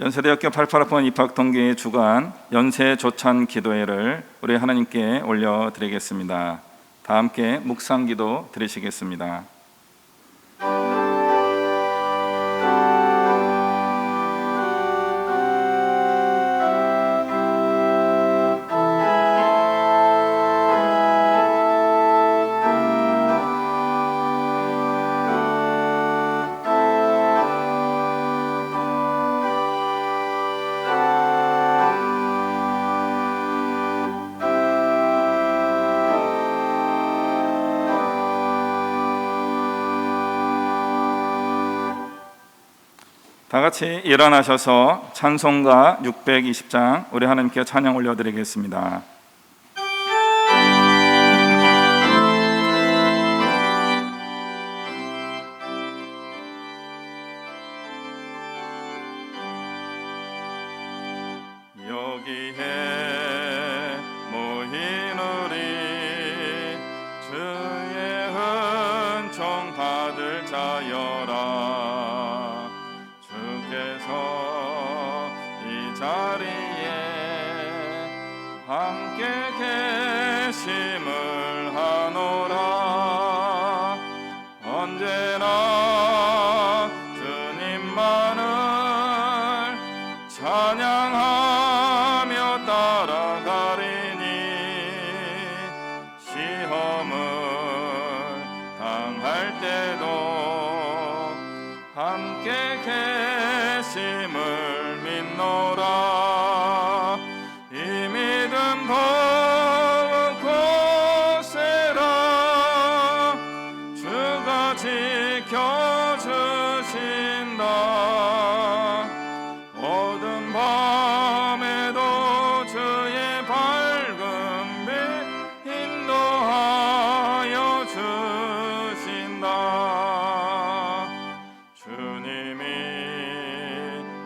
연세대학교 88학번 입학동기의 주간 연세조찬 기도회를 우리 하나님께 올려드리겠습니다. 다 함께 묵상기도 드리시겠습니다. 다 같이 일어나셔서 찬송가 620장 우리 하나님께 찬양 올려드리겠습니다. 여기에 모인 우리 주의 은총 받을 자여라. 이 자리에 함께 계심을 하노라. 언제나 주님만을 찬양하며 따라가리니 시험을 당할 때도 함께 계심을 믿노라. 이 믿음 더욱 굳세라. 주가 지켜주신다. 어두운 밤에도 주의 밝은 빛 인도하여 주신다. 주님이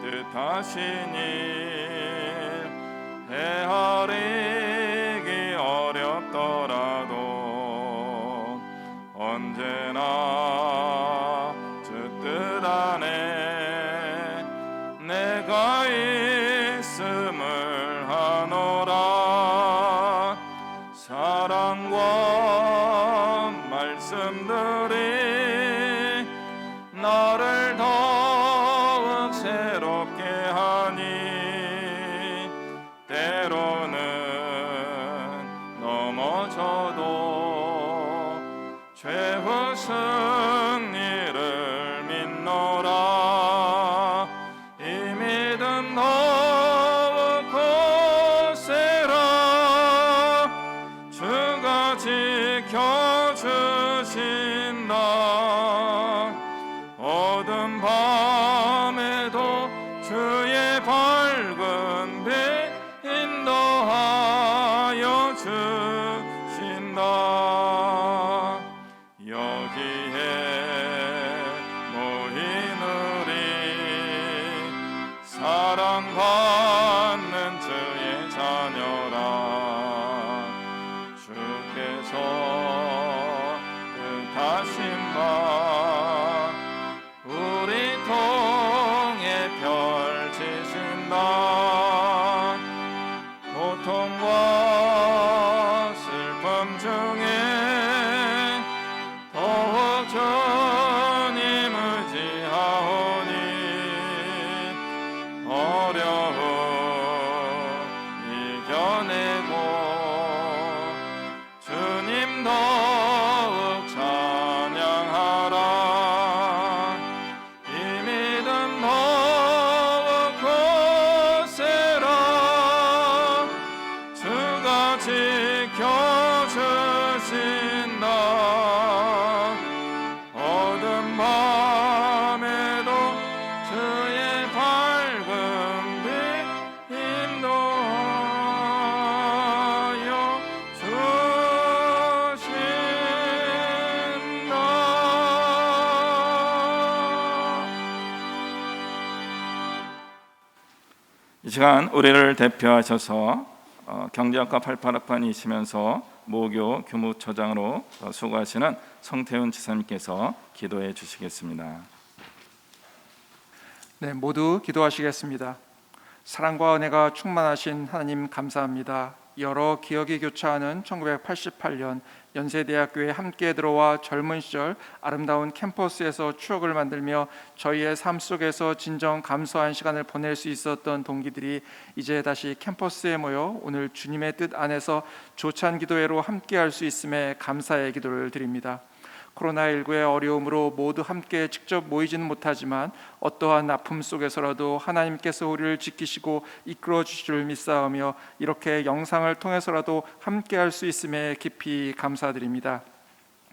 뜻하신 일 헤아리기 어렵더라도 언제나 주 뜻 안에 내가 있음을 하노라. 사랑과 말씀들이 나를 더욱 새롭게 하니 때로는 넘어져도 최후 승리를 믿노라. 이 믿음 더욱 굳세라. 주가 지켜주신다. 어두운 밤에도 주의 밝은 빛 인도하여 주신다. 여기에 모인 우리 사랑받는 주의 자녀라. 주께서 뜻하신 바 우리 통해 펼치신다. 고통과 슬픔 중에 더욱 주님 의지하오니 어려움 이겨내고 주님 더욱 찬양하라. 이 믿음 더욱 굳세라. 주가 지켜주신다. 어두운 밤에도 주의 밝은 빛 인도하여 주신다. 이 시간 우리를 대표하셔서 경제학과 88학번이시면서 모교 교무처장으로 수고하시는 성태훈 지사님께서 기도해 주시겠습니다. 네, 모두 기도하시겠습니다. 사랑과 은혜가 충만하신 하나님 감사합니다. 여러 기억이 교차하는 1988년 연세대학교에 함께 들어와 젊은 시절 아름다운 캠퍼스에서 추억을 만들며 저희의 삶 속에서 진정 감사한 시간을 보낼 수 있었던 동기들이 이제 다시 캠퍼스에 모여 오늘 주님의 뜻 안에서 조찬 기도회로 함께 할 수 있음에 감사의 기도를 드립니다. 코로나19의 어려움으로 모두 함께 직접 모이지는 못하지만 어떠한 아픔 속에서라도 하나님께서 우리를 지키시고 이끌어 주실 줄 믿사오며 이렇게 영상을 통해서라도 함께 할 수 있음에 깊이 감사드립니다.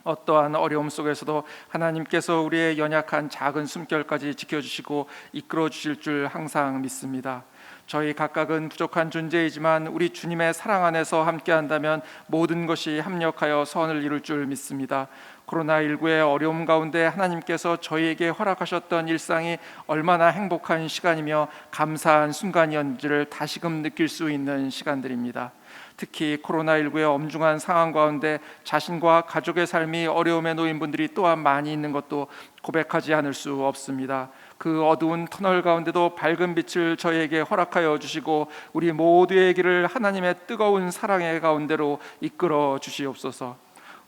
어떠한 어려움 속에서도 하나님께서 우리의 연약한 작은 숨결까지 지켜주시고 이끌어 주실 줄 항상 믿습니다. 저희 각각은 부족한 존재이지만 우리 주님의 사랑 안에서 함께한다면 모든 것이 합력하여 선을 이룰 줄 믿습니다. 코로나19의 어려움 가운데 하나님께서 저희에게 허락하셨던 일상이 얼마나 행복한 시간이며 감사한 순간이었는지를 다시금 느낄 수 있는 시간들입니다. 특히 코로나19의 엄중한 상황 가운데 자신과 가족의 삶이 어려움에 놓인 분들이 또한 많이 있는 것도 고백하지 않을 수 없습니다. 그 어두운 터널 가운데도 밝은 빛을 저희에게 허락하여 주시고 우리 모두의 길을 하나님의 뜨거운 사랑의 가운데로 이끌어 주시옵소서.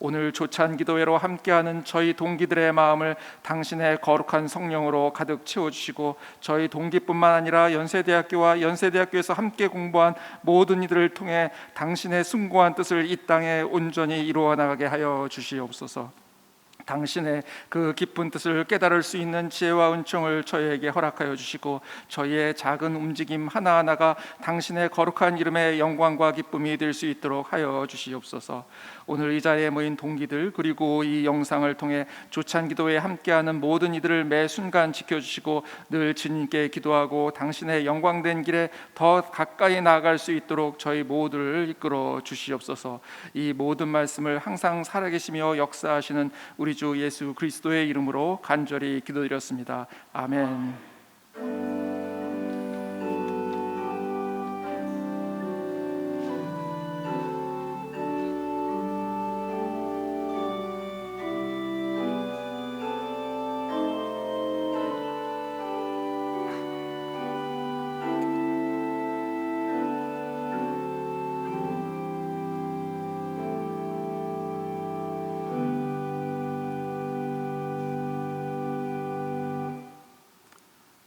오늘 조찬 기도회로 함께하는 저희 동기들의 마음을 당신의 거룩한 성령으로 가득 채워주시고 저희 동기뿐만 아니라 연세대학교와 연세대학교에서 함께 공부한 모든 이들을 통해 당신의 숭고한 뜻을 이 땅에 온전히 이루어 나가게 하여 주시옵소서. 당신의 그 깊은 뜻을 깨달을 수 있는 지혜와 은총을 저희에게 허락하여 주시고 저희의 작은 움직임 하나하나가 당신의 거룩한 이름의 영광과 기쁨이 될 수 있도록 하여 주시옵소서. 오늘 이 자리에 모인 동기들 그리고 이 영상을 통해 조찬 기도에 함께하는 모든 이들을 매 순간 지켜주시고 늘 주님께 기도하고 당신의 영광된 길에 더 가까이 나아갈 수 있도록 저희 모두를 이끌어 주시옵소서. 이 모든 말씀을 항상 살아계시며 역사하시는 우리 주 예수 그리스도의 이름으로 간절히 기도드렸습니다. 아멘.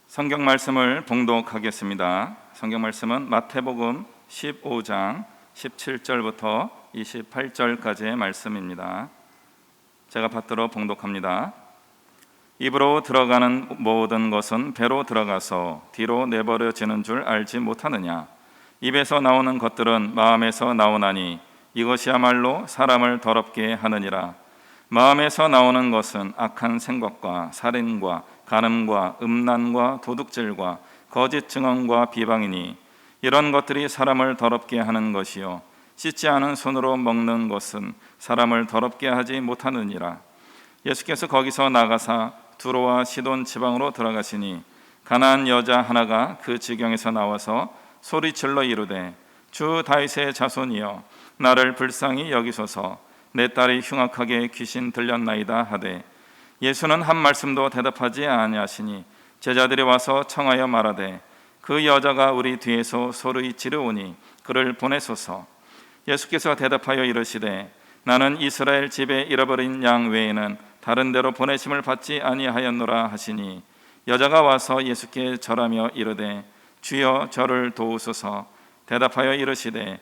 성경 말씀을 봉독하겠습니다. 성경 말씀은 마태복음 15장 17절부터 28절까지의 말씀입니다. 제가 받들어 봉독합니다. 입으로 들어가는 모든 것은 배로 들어가서 뒤로 내버려지는 줄 알지 못하느냐? 입에서 나오는 것들은 마음에서 나오나니 이것이야말로 사람을 더럽게 하느니라. 마음에서 나오는 것은 악한 생각과 살인과 간음과 음란과 도둑질과 거짓 증언과 비방이니 이런 것들이 사람을 더럽게 하는 것이요 씻지 않은 손으로 먹는 것은 사람을 더럽게 하지 못하느니라. 예수께서 거기서 나가사 두로와 시돈 지방으로 들어가시니 가나안 여자 하나가 그 지경에서 나와서 소리질러 이르되 주 다윗의 자손이여 나를 불쌍히 여기소서 내 딸이 흉악하게 귀신 들렸나이다 하되 예수는 한 말씀도 대답하지 아니하시니 제자들이 와서 청하여 말하되 그 여자가 우리 뒤에서 소리 지르오니 그를 보내소서. 예수께서 대답하여 이르시되 나는 이스라엘 집에 잃어버린 양 외에는 다른 데로 보내심을 받지 아니하였노라 하시니 여자가 와서 예수께 절하며 이르되 주여 저를 도우소서. 대답하여 이르시되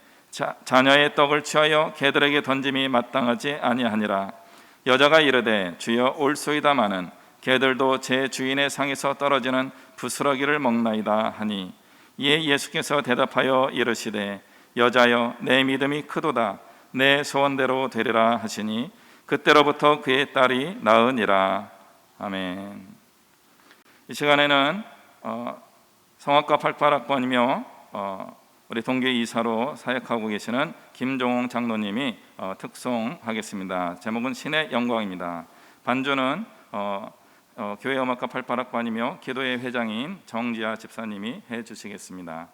자녀의 떡을 취하여 개들에게 던짐이 마땅하지 아니하니라. 여자가 이르되 주여 올소이다마는 개들도 제 주인의 상에서 떨어지는 부스러기를 먹나이다 하니 이에 예수께서 대답하여 이르시되 여자여 내 믿음이 크도다 내 소원대로 되리라 하시니 그때로부터 그의 딸이 나으니라. 아멘. 이 시간에는 성악가 88학번이며 우리 동계 이사로 사역하고 계시는 김종홍 장로님이 특송하겠습니다. 제목은 신의 영광입니다. 반주는 교회 음악가 88학번이며 기도회 회장인 정지아 집사님이 해주시겠습니다.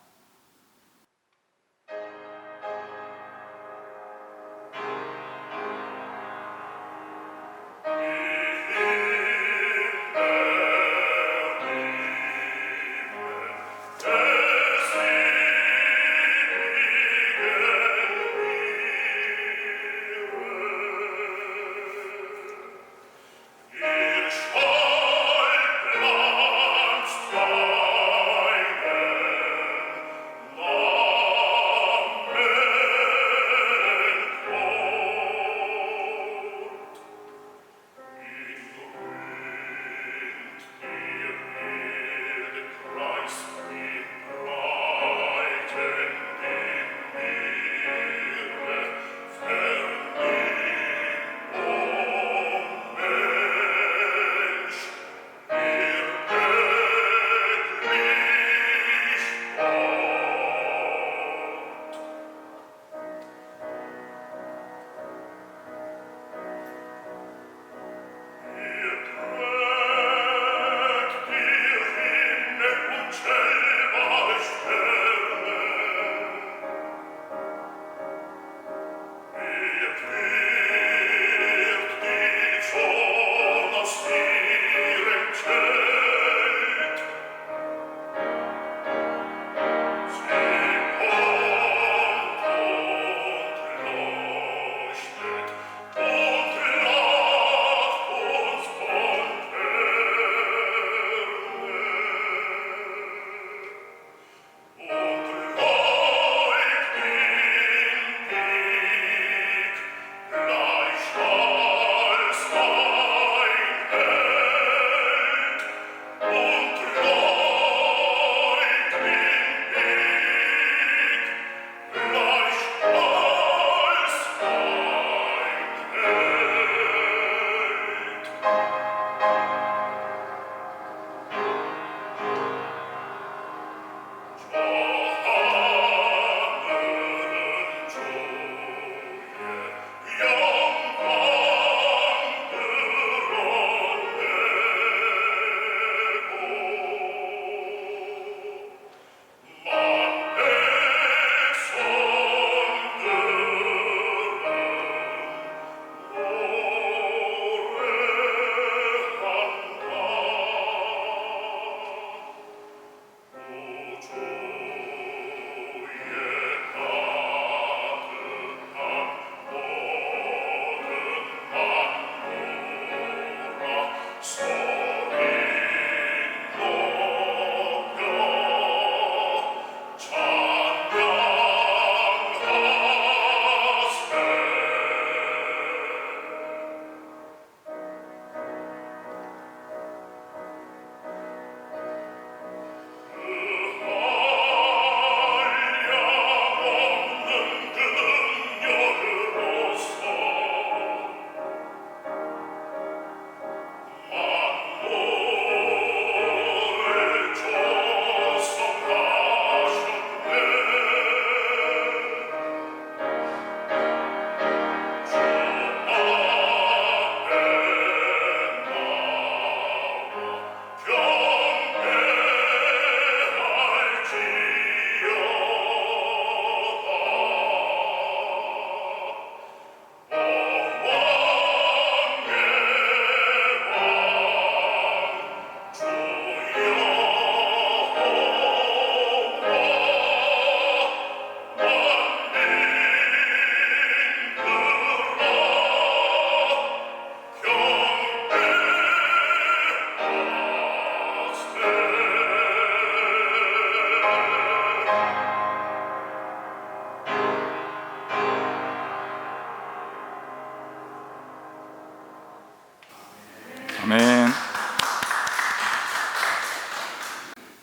아멘.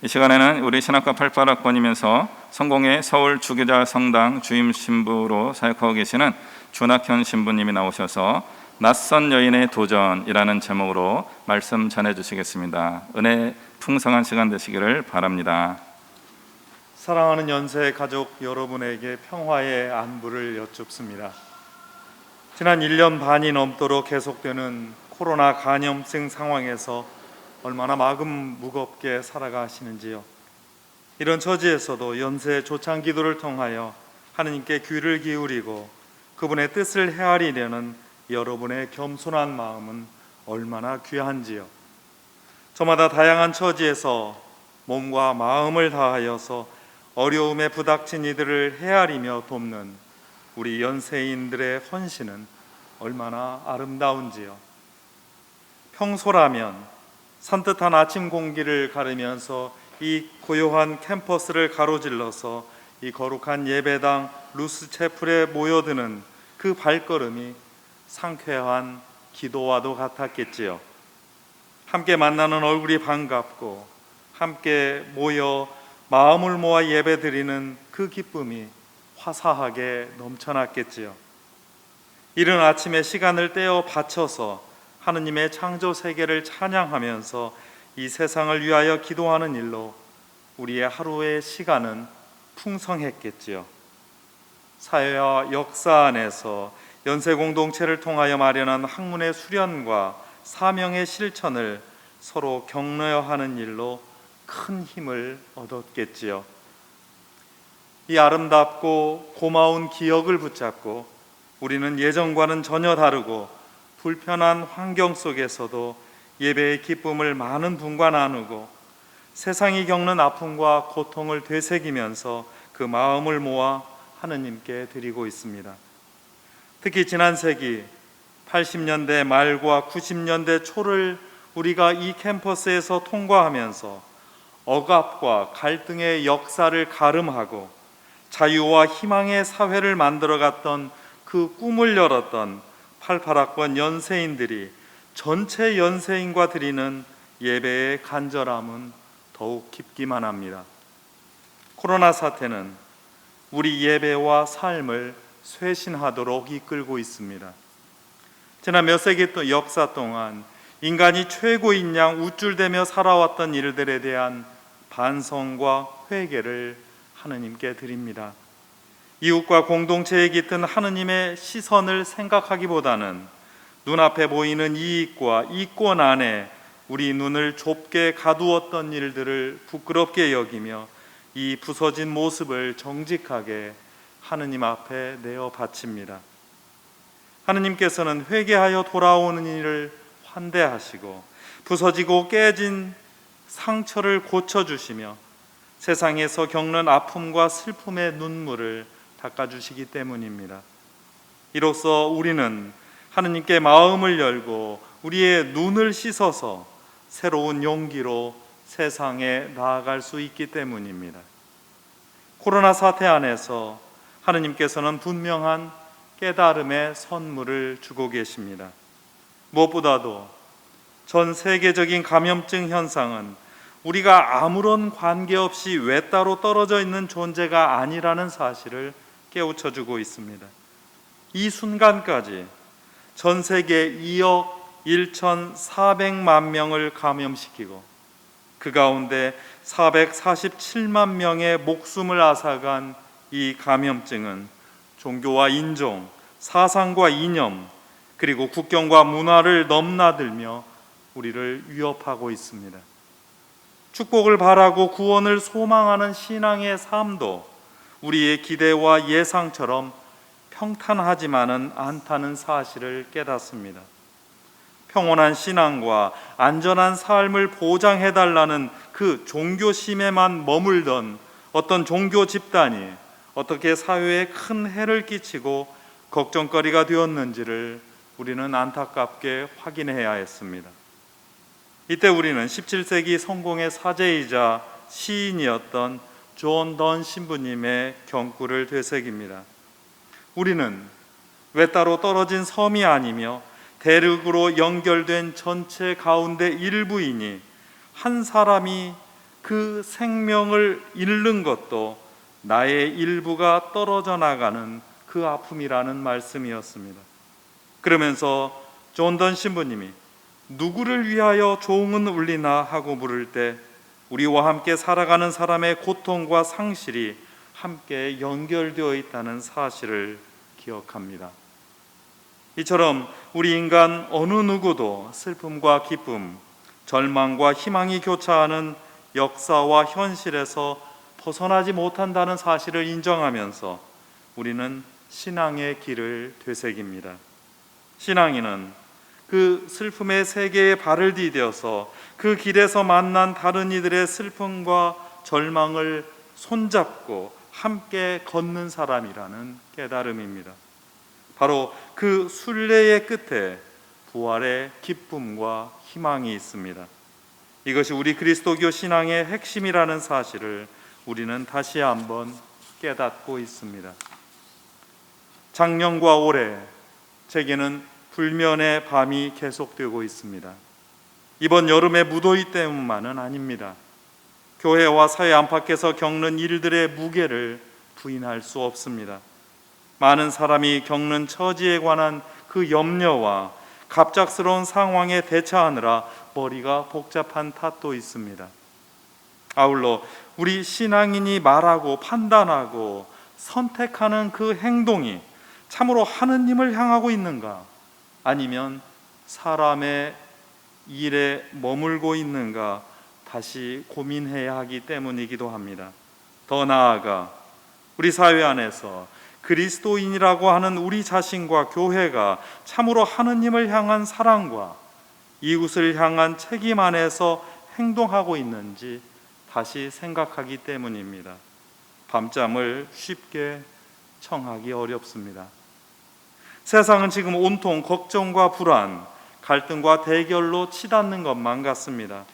이 시간에는 우리 신학과 88학번이면서 성공회 서울 주교자 성당 주임 신부로 사역하고 계시는 준학현 신부님이 나오셔서 낯선 여인의 도전이라는 제목으로 말씀 전해주시겠습니다. 은혜 풍성한 시간 되시기를 바랍니다. 사랑하는 연세 가족 여러분에게 평화의 안부를 여쭙습니다. 지난 1년 반이 넘도록 계속되는 코로나 감염증 상황에서 얼마나 마음 무겁게 살아가시는지요. 이런 처지에서도 연세 조창 기도를 통하여 하느님께 귀를 기울이고 그분의 뜻을 헤아리려는 여러분의 겸손한 마음은 얼마나 귀한지요. 저마다 다양한 처지에서 몸과 마음을 다하여서 어려움에 부닥친 이들을 헤아리며 돕는 우리 연세인들의 헌신은 얼마나 아름다운지요. 평소라면 산뜻한 아침 공기를 가르면서 이 고요한 캠퍼스를 가로질러서 이 거룩한 예배당 루스채플에 모여드는 그 발걸음이 상쾌한 기도와도 같았겠지요. 함께 만나는 얼굴이 반갑고 함께 모여 마음을 모아 예배드리는 그 기쁨이 화사하게 넘쳐났겠지요. 이른 아침에 시간을 떼어 바쳐서 하느님의 창조 세계를 찬양하면서 이 세상을 위하여 기도하는 일로 우리의 하루의 시간은 풍성했겠지요. 사회와 역사 안에서 연세 공동체를 통하여 마련한 학문의 수련과 사명의 실천을 서로 격려하는 일로 큰 힘을 얻었겠지요. 이 아름답고 고마운 기억을 붙잡고 우리는 예전과는 전혀 다르고 불편한 환경 속에서도 예배의 기쁨을 많은 분과 나누고 세상이 겪는 아픔과 고통을 되새기면서 그 마음을 모아 하느님께 드리고 있습니다. 특히 지난 세기 80년대 말과 90년대 초를 우리가 이 캠퍼스에서 통과하면서 억압과 갈등의 역사를 가름하고 자유와 희망의 사회를 만들어갔던 그 꿈을 열었던 88학번 연세인들이 전체 연세인과 드리는 예배의 간절함은 더욱 깊기만 합니다. 코로나 사태는 우리 예배와 삶을 쇄신하도록 이끌고 있습니다. 지난 몇 세기 또 역사 동안 인간이 최고인 양 우쭐대며 살아왔던 일들에 대한 반성과 회개를 하느님께 드립니다. 이웃과 공동체에 깃든 하느님의 시선을 생각하기보다는 눈앞에 보이는 이익과 이권 안에 우리 눈을 좁게 가두었던 일들을 부끄럽게 여기며 이 부서진 모습을 정직하게 하느님 앞에 내어 바칩니다. 하느님께서는 회개하여 돌아오는 일을 환대하시고 부서지고 깨진 상처를 고쳐주시며 세상에서 겪는 아픔과 슬픔의 눈물을 닦아주시기 때문입니다. 이로써 우리는 하느님께 마음을 열고 우리의 눈을 씻어서 새로운 용기로 세상에 나아갈 수 있기 때문입니다. 코로나 사태 안에서 하느님께서는 분명한 깨달음의 선물을 주고 계십니다. 무엇보다도 전 세계적인 감염증 현상은 우리가 아무런 관계없이 외따로 떨어져 있는 존재가 아니라는 사실을 깨우쳐 주고 있습니다. 이 순간까지 전 세계 2억 1,400만 명을 감염시키고 그 가운데 447만 명의 목숨을 앗아간 이 감염증은 종교와 인종, 사상과 이념, 그리고 국경과 문화를 넘나들며 우리를 위협하고 있습니다. 축복을 바라고 구원을 소망하는 신앙의 삶도 우리의 기대와 예상처럼 평탄하지만은 않다는 사실을 깨닫습니다. 평온한 신앙과 안전한 삶을 보장해달라는 그 종교심에만 머물던 어떤 종교 집단이 어떻게 사회에 큰 해를 끼치고 걱정거리가 되었는지를 우리는 안타깝게 확인해야 했습니다. 이때 우리는 17세기 성공의 사제이자 시인이었던 존 던 신부님의 경구를 되새깁니다. 우리는 외따로 떨어진 섬이 아니며 대륙으로 연결된 전체 가운데 일부이니 한 사람이 그 생명을 잃는 것도 나의 일부가 떨어져 나가는 그 아픔이라는 말씀이었습니다. 그러면서 존 던 신부님이 누구를 위하여 종은 울리나 하고 물을 때 우리와 함께 살아가는 사람의 고통과 상실이 함께 연결되어 있다는 사실을 기억합니다. 이처럼 우리 인간 어느 누구도 슬픔과 기쁨, 절망과 희망이 교차하는 역사와 현실에서 벗어나지 못한다는 사실을 인정하면서 우리는 신앙의 길을 되새깁니다. 신앙인은 그 슬픔의 세계에 발을 디뎌서 그 길에서 만난 다른 이들의 슬픔과 절망을 손잡고 함께 걷는 사람이라는 깨달음입니다. 바로 그 순례의 끝에 부활의 기쁨과 희망이 있습니다. 이것이 우리 그리스도교 신앙의 핵심이라는 사실을 우리는 다시 한번 깨닫고 있습니다. 작년과 올해 제게는 불면의 밤이 계속되고 있습니다. 이번 여름의 무더위 때문만은 아닙니다. 교회와 사회 안팎에서 겪는 일들의 무게를 부인할 수 없습니다. 많은 사람이 겪는 처지에 관한 그 염려와 갑작스러운 상황에 대처하느라 머리가 복잡한 탓도 있습니다. 아울러 우리 신앙인이 말하고 판단하고 선택하는 그 행동이 참으로 하느님을 향하고 있는가, 아니면 사람의 일에 머물고 있는가 다시 고민해야 하기 때문이기도 합니다. 더 나아가 우리 사회 안에서 그리스도인이라고 하는 우리 자신과 교회가 참으로 하느님을 향한 사랑과 이웃을 향한 책임 안에서 행동하고 있는지 다시 생각하기 때문입니다. 밤잠을 쉽게 청하기 어렵습니다. 세상은 지금 온통 걱정과 불안, 갈등과 대결로 치닫는 것만 같습니다.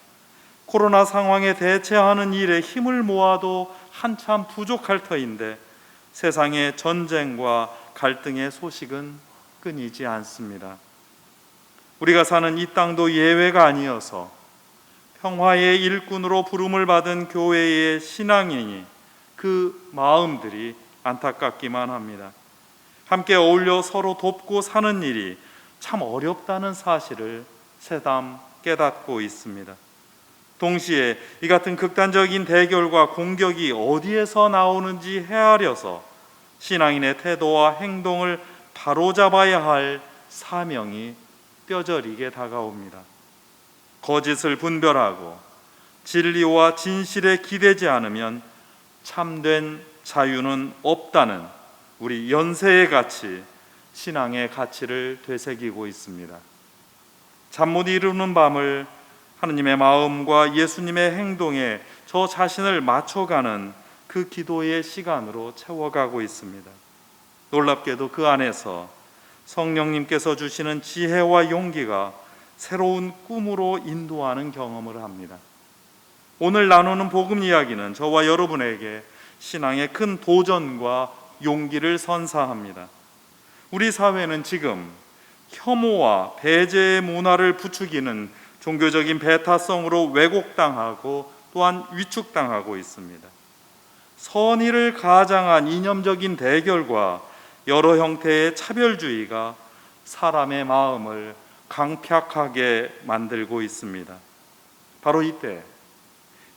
코로나 상황에 대처하는 일에 힘을 모아도 한참 부족할 터인데 세상의 전쟁과 갈등의 소식은 끊이지 않습니다. 우리가 사는 이 땅도 예외가 아니어서 평화의 일꾼으로 부름을 받은 교회의 신앙인이 그 마음들이 안타깝기만 합니다. 함께 어울려 서로 돕고 사는 일이 참 어렵다는 사실을 새삼 깨닫고 있습니다. 동시에 이 같은 극단적인 대결과 공격이 어디에서 나오는지 헤아려서 신앙인의 태도와 행동을 바로잡아야 할 사명이 뼈저리게 다가옵니다. 거짓을 분별하고 진리와 진실에 기대지 않으면 참된 자유는 없다는 우리 연세의 가치, 신앙의 가치를 되새기고 있습니다. 잠 못 이루는 밤을 하느님의 마음과 예수님의 행동에 저 자신을 맞춰가는 그 기도의 시간으로 채워가고 있습니다. 놀랍게도 그 안에서 성령님께서 주시는 지혜와 용기가 새로운 꿈으로 인도하는 경험을 합니다. 오늘 나누는 복음 이야기는 저와 여러분에게 신앙의 큰 도전과 용기를 선사합니다. 우리 사회는 지금 혐오와 배제의 문화를 부추기는 종교적인 배타성으로 왜곡당하고 또한 위축당하고 있습니다. 선의를 가장한 이념적인 대결과 여러 형태의 차별주의가 사람의 마음을 강팍하게 만들고 있습니다. 바로 이때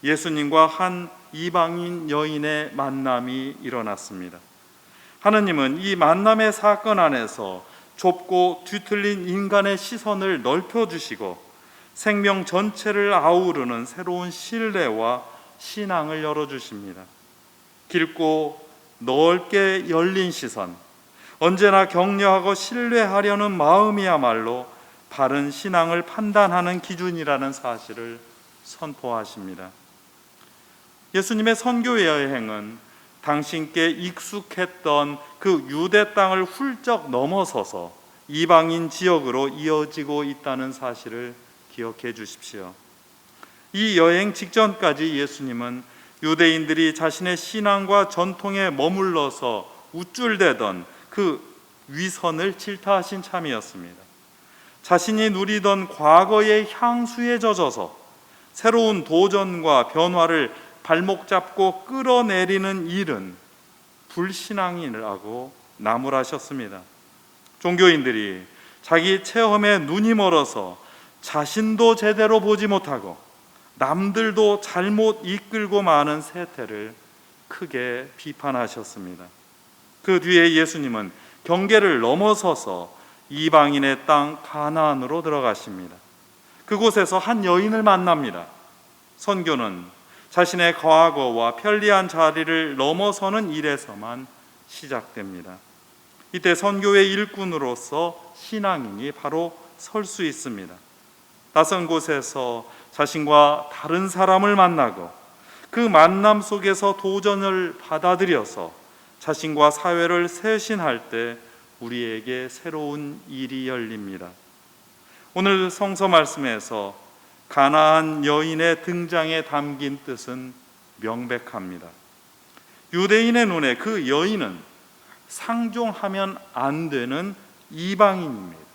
예수님과 한 이방인 여인의 만남이 일어났습니다. 하느님은 이 만남의 사건 안에서 좁고 뒤틀린 인간의 시선을 넓혀주시고 생명 전체를 아우르는 새로운 신뢰와 신앙을 열어주십니다. 깊고 넓게 열린 시선, 언제나 격려하고 신뢰하려는 마음이야말로 바른 신앙을 판단하는 기준이라는 사실을 선포하십니다. 예수님의 선교 여행은 당신께 익숙했던 그 유대 땅을 훌쩍 넘어서서 이방인 지역으로 이어지고 있다는 사실을 기억해 주십시오. 이 여행 직전까지 예수님은 유대인들이 자신의 신앙과 전통에 머물러서 우쭐대던 그 위선을 질타하신 참이었습니다. 자신이 누리던 과거의 향수에 젖어서 새로운 도전과 변화를 발목 잡고 끌어내리는 일은 불신앙이라고 나무라셨습니다. 종교인들이 자기 체험에 눈이 멀어서 자신도 제대로 보지 못하고 남들도 잘못 이끌고 마는 세태를 크게 비판하셨습니다. 그 뒤에 예수님은 경계를 넘어서서 이방인의 땅 가나안으로 들어가십니다. 그곳에서 한 여인을 만납니다. 선교는 자신의 과거와 편리한 자리를 넘어서는 일에서만 시작됩니다. 이때 선교의 일꾼으로서 신앙인이 바로 설 수 있습니다. 낯선 곳에서 자신과 다른 사람을 만나고 그 만남 속에서 도전을 받아들여서 자신과 사회를 쇄신할 때 우리에게 새로운 일이 열립니다. 오늘 성서 말씀에서 가나안 여인의 등장에 담긴 뜻은 명백합니다. 유대인의 눈에 그 여인은 상종하면 안 되는 이방인입니다.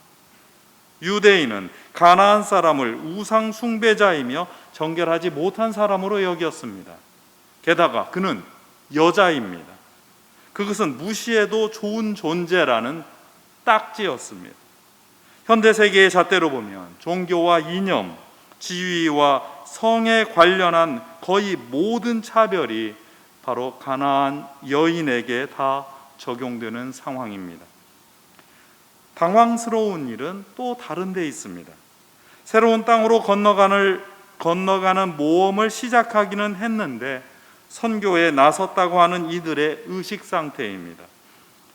유대인은 가나안 사람을 우상 숭배자이며 정결하지 못한 사람으로 여겼습니다. 게다가 그는 여자입니다. 그것은 무시해도 좋은 존재라는 딱지였습니다. 현대 세계의 잣대로 보면 종교와 이념, 지위와 성에 관련한 거의 모든 차별이 바로 가나안 여인에게 다 적용되는 상황입니다. 당황스러운 일은 또 다른 데 있습니다. 새로운 땅으로 건너가는 모험을 시작하기는 했는데 선교에 나섰다고 하는 이들의 의식 상태입니다.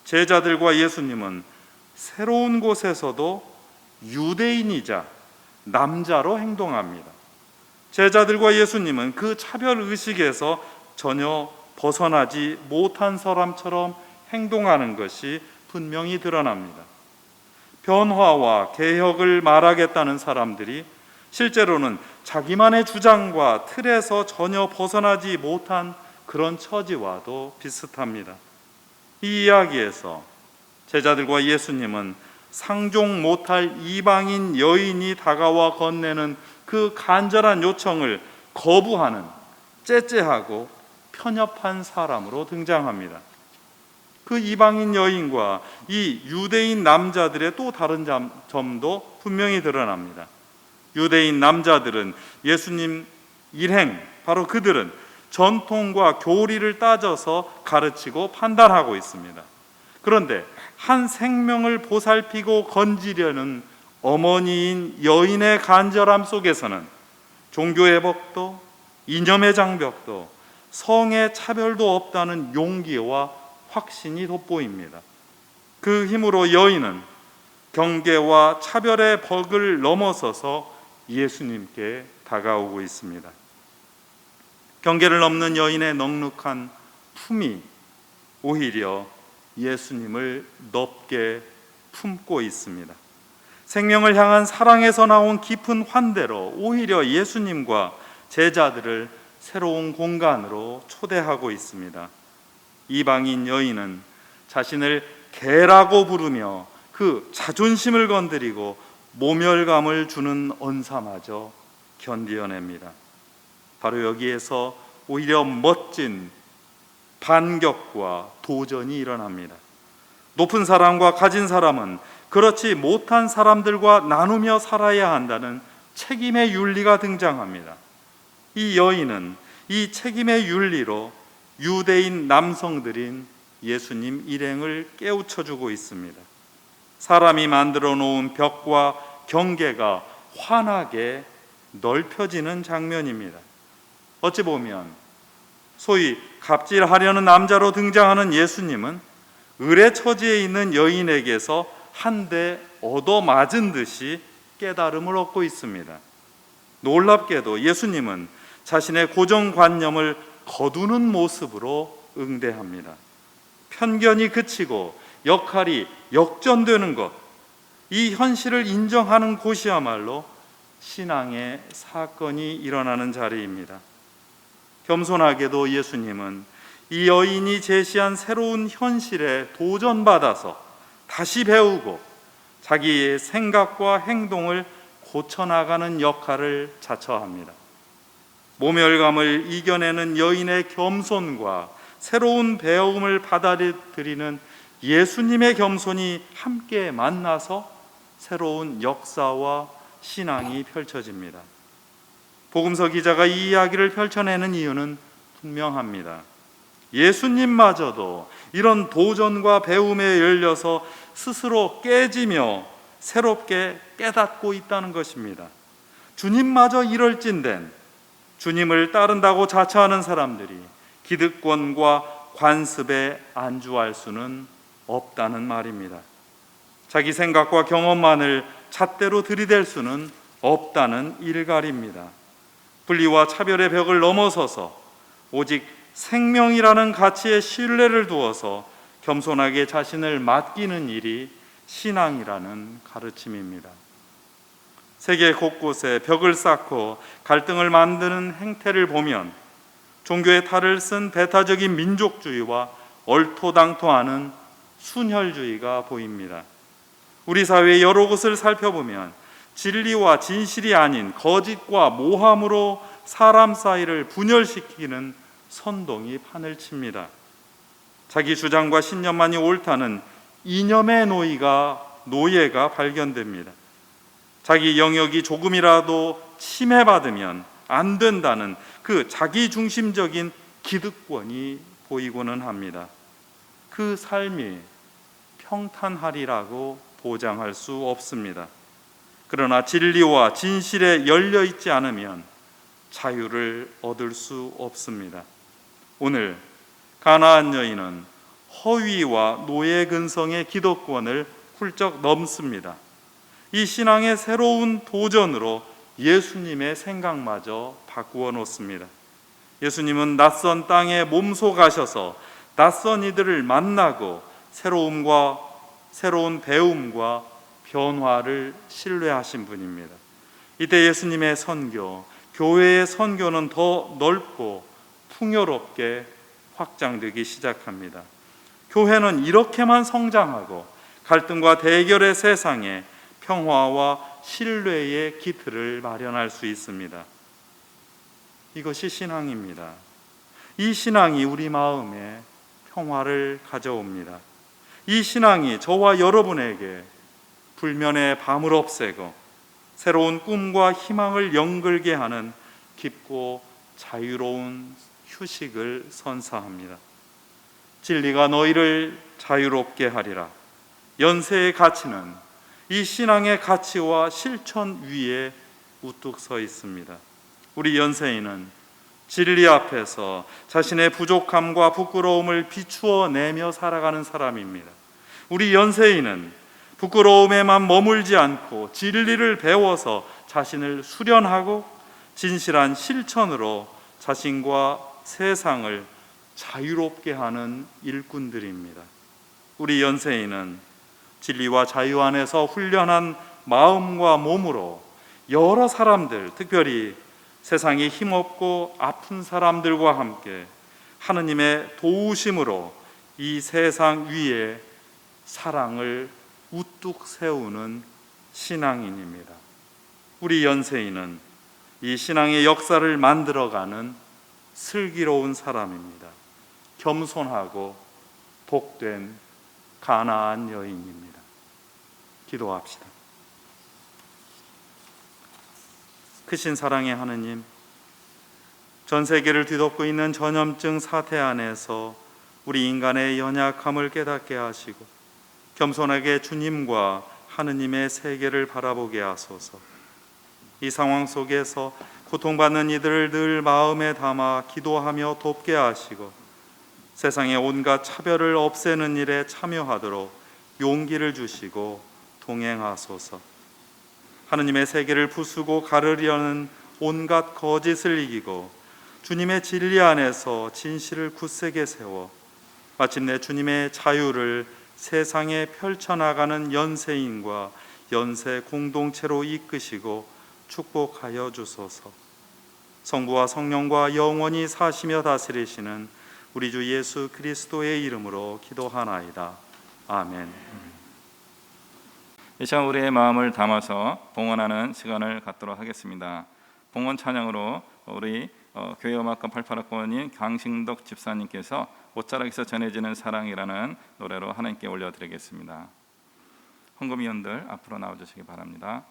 제자들과 예수님은 새로운 곳에서도 유대인이자 남자로 행동합니다. 제자들과 예수님은 그 차별 의식에서 전혀 벗어나지 못한 사람처럼 행동하는 것이 분명히 드러납니다. 변화와 개혁을 말하겠다는 사람들이 실제로는 자기만의 주장과 틀에서 전혀 벗어나지 못한 그런 처지와도 비슷합니다. 이 이야기에서 제자들과 예수님은 상종 못할 이방인 여인이 다가와 건네는 그 간절한 요청을 거부하는 째째하고 편협한 사람으로 등장합니다. 그 이방인 여인과 이 유대인 남자들의 또 다른 점도 분명히 드러납니다. 유대인 남자들은 예수님 일행, 바로 그들은 전통과 교리를 따져서 가르치고 판단하고 있습니다. 그런데 한 생명을 보살피고 건지려는 어머니인 여인의 간절함 속에서는 종교의 벽도, 이념의 장벽도, 성의 차별도 없다는 용기와 확신이 돋보입니다. 그 힘으로 여인은 경계와 차별의 벽을 넘어서서 예수님께 다가오고 있습니다. 경계를 넘는 여인의 넉넉한 품이 오히려 예수님을 넓게 품고 있습니다. 생명을 향한 사랑에서 나온 깊은 환대로 오히려 예수님과 제자들을 새로운 공간으로 초대하고 있습니다. 이방인 여인은 자신을 개라고 부르며 그 자존심을 건드리고 모멸감을 주는 언사마저 견디어냅니다. 바로 여기에서 오히려 멋진 반격과 도전이 일어납니다. 높은 사람과 가진 사람은 그렇지 못한 사람들과 나누며 살아야 한다는 책임의 윤리가 등장합니다. 이 여인은 이 책임의 윤리로 유대인 남성들인 예수님 일행을 깨우쳐주고 있습니다. 사람이 만들어 놓은 벽과 경계가 환하게 넓혀지는 장면입니다. 어찌 보면 소위 갑질하려는 남자로 등장하는 예수님은 을의 처지에 있는 여인에게서 한 대 얻어맞은 듯이 깨달음을 얻고 있습니다. 놀랍게도 예수님은 자신의 고정관념을 거두는 모습으로 응대합니다. 편견이 그치고 역할이 역전되는 것, 이 현실을 인정하는 곳이야말로 신앙의 사건이 일어나는 자리입니다. 겸손하게도 예수님은 이 여인이 제시한 새로운 현실에 도전받아서 다시 배우고 자기의 생각과 행동을 고쳐나가는 역할을 자처합니다. 모멸감을 이겨내는 여인의 겸손과 새로운 배움을 받아들이는 예수님의 겸손이 함께 만나서 새로운 역사와 신앙이 펼쳐집니다. 복음서 기자가 이 이야기를 펼쳐내는 이유는 분명합니다. 예수님마저도 이런 도전과 배움에 열려서 스스로 깨지며 새롭게 깨닫고 있다는 것입니다. 주님마저 이럴진된 주님을 따른다고 자처하는 사람들이 기득권과 관습에 안주할 수는 없다는 말입니다. 자기 생각과 경험만을 잣대로 들이댈 수는 없다는 일갈입니다. 분리와 차별의 벽을 넘어서서 오직 생명이라는 가치에 신뢰를 두어서 겸손하게 자신을 맡기는 일이 신앙이라는 가르침입니다. 세계 곳곳에 벽을 쌓고 갈등을 만드는 행태를 보면 종교의 탈을 쓴 배타적인 민족주의와 얼토당토하는 순혈주의가 보입니다. 우리 사회의 여러 곳을 살펴보면 진리와 진실이 아닌 거짓과 모함으로 사람 사이를 분열시키는 선동이 판을 칩니다. 자기 주장과 신념만이 옳다는 이념의 노예가 발견됩니다. 자기 영역이 조금이라도 침해받으면 안 된다는 그 자기중심적인 기득권이 보이고는 합니다. 그 삶이 평탄하리라고 보장할 수 없습니다. 그러나 진리와 진실에 열려 있지 않으면 자유를 얻을 수 없습니다. 오늘 가나안 여인은 허위와 노예 근성의 기득권을 훌쩍 넘습니다. 이 신앙의 새로운 도전으로 예수님의 생각마저 바꾸어 놓습니다. 예수님은 낯선 땅에 몸소 가셔서 낯선 이들을 만나고 새로운 배움과 변화를 신뢰하신 분입니다. 이때 예수님의 선교, 교회의 선교는 더 넓고 풍요롭게 확장되기 시작합니다. 교회는 이렇게만 성장하고 갈등과 대결의 세상에 평화와 신뢰의 기틀을 마련할 수 있습니다. 이것이 신앙입니다. 이 신앙이 우리 마음에 평화를 가져옵니다. 이 신앙이 저와 여러분에게 불면의 밤을 없애고 새로운 꿈과 희망을 연결게 하는 깊고 자유로운 휴식을 선사합니다. 진리가 너희를 자유롭게 하리라. 연세의 가치는 이 신앙의 가치와 실천 위에 우뚝 서 있습니다. 우리 연세인은 진리 앞에서 자신의 부족함과 부끄러움을 비추어 내며 살아가는 사람입니다. 우리 연세인은 부끄러움에만 머물지 않고 진리를 배워서 자신을 수련하고 진실한 실천으로 자신과 세상을 자유롭게 하는 일꾼들입니다. 우리 연세인은 진리와 자유 안에서 훈련한 마음과 몸으로 여러 사람들, 특별히 세상이 힘없고 아픈 사람들과 함께 하느님의 도우심으로 이 세상 위에 사랑을 우뚝 세우는 신앙인입니다. 우리 연세인은 이 신앙의 역사를 만들어가는 슬기로운 사람입니다. 겸손하고 복된 가나안 여인입니다. 기도합시다. 크신 사랑의 하느님, 전 세계를 뒤덮고 있는 전염증 사태 안에서 우리 인간의 연약함을 깨닫게 하시고 겸손하게 주님과 하느님의 세계를 바라보게 하소서. 이 상황 속에서 고통받는 이들을 늘 마음에 담아 기도하며 돕게 하시고 세상의 온갖 차별을 없애는 일에 참여하도록 용기를 주시고 동행하소서. 하느님의 세계를 부수고 가르려는 온갖 거짓을 이기고 주님의 진리 안에서 진실을 굳세게 세워 마침내 주님의 자유를 세상에 펼쳐나가는 연세인과 연세 공동체로 이끄시고 축복하여 주소서. 성부와 성령과 영원히 사시며 다스리시는 우리 주 예수 그리스도의 이름으로 기도하나이다. 아멘. 이 시간 우리의 마음을 담아서 봉헌하는 시간을 갖도록 하겠습니다. 봉헌 찬양으로 우리 교회 음악과 88학번인 강신덕 집사님께서 옷자락에서 전해지는 사랑이라는 노래로 하나님께 올려드리겠습니다. 헌금위원들 앞으로 나와주시기 바랍니다.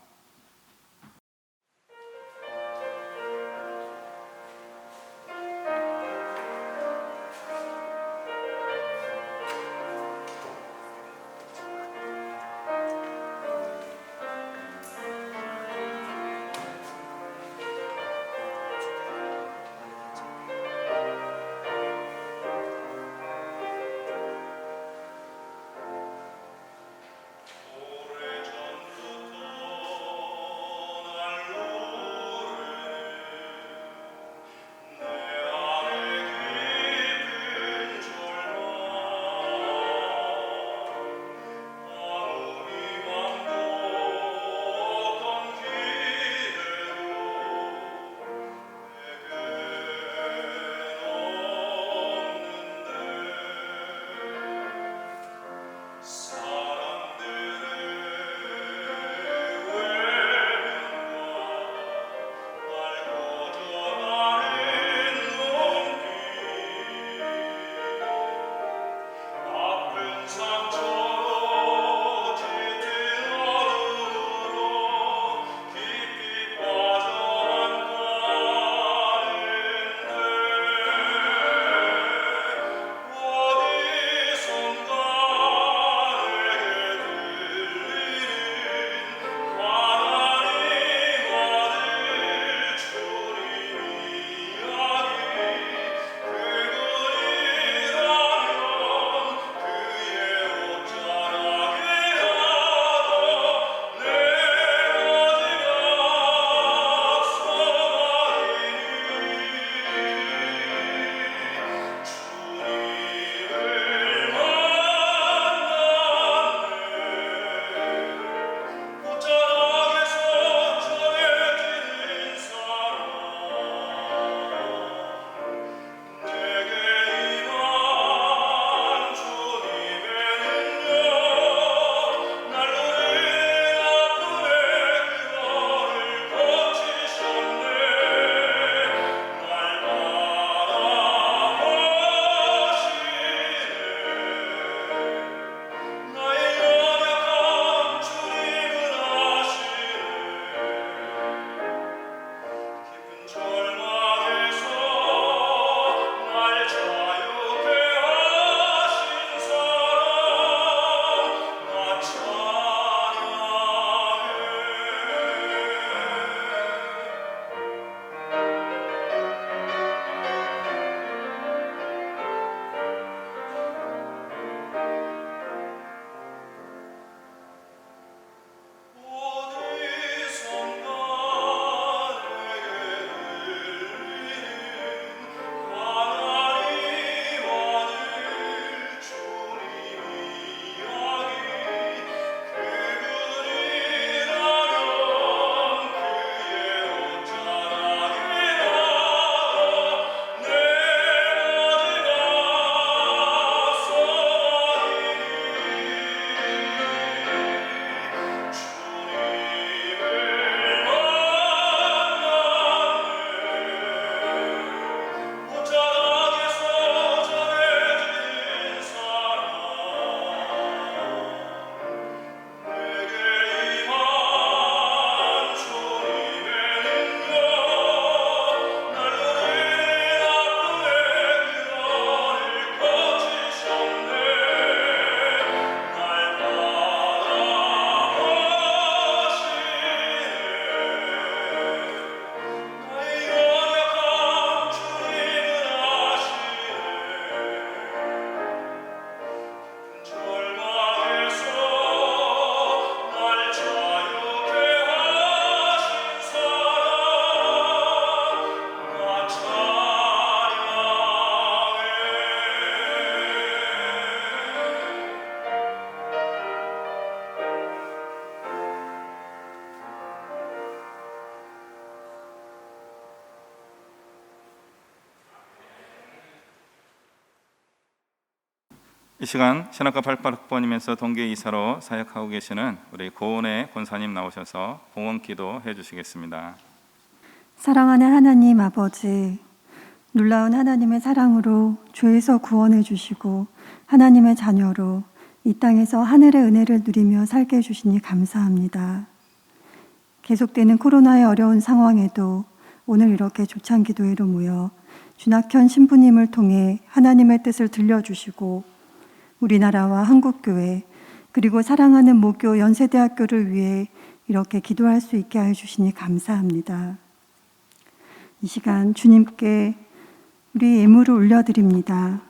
이 시간 신학과 88학번이면서 동계 이사로 사역하고 계시는 우리 고은혜 권사님 나오셔서 봉헌 기도 해주시겠습니다. 사랑하는 하나님 아버지, 놀라운 하나님의 사랑으로 죄에서 구원해 주시고 하나님의 자녀로 이 땅에서 하늘의 은혜를 누리며 살게 해주시니 감사합니다. 계속되는 코로나의 어려운 상황에도 오늘 이렇게 조찬 기도회로 모여 준학현 신부님을 통해 하나님의 뜻을 들려주시고 우리나라와 한국교회 그리고 사랑하는 모교 연세대학교를 위해 이렇게 기도할 수 있게 해주시니 감사합니다. 이 시간 주님께 우리 예물을 올려드립니다.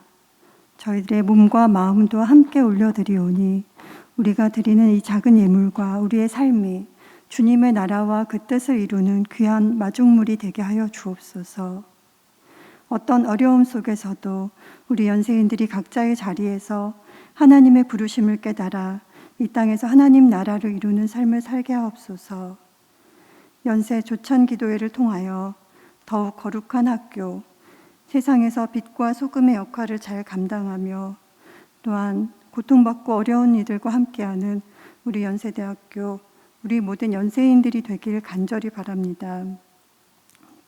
저희들의 몸과 마음도 함께 올려드리오니 우리가 드리는 이 작은 예물과 우리의 삶이 주님의 나라와 그 뜻을 이루는 귀한 마중물이 되게 하여 주옵소서. 어떤 어려움 속에서도 우리 연세인들이 각자의 자리에서 하나님의 부르심을 깨달아 이 땅에서 하나님 나라를 이루는 삶을 살게 하옵소서. 연세 조찬 기도회를 통하여 더욱 거룩한 학교, 세상에서 빛과 소금의 역할을 잘 감당하며 또한 고통받고 어려운 이들과 함께하는 우리 연세대학교, 우리 모든 연세인들이 되길 간절히 바랍니다.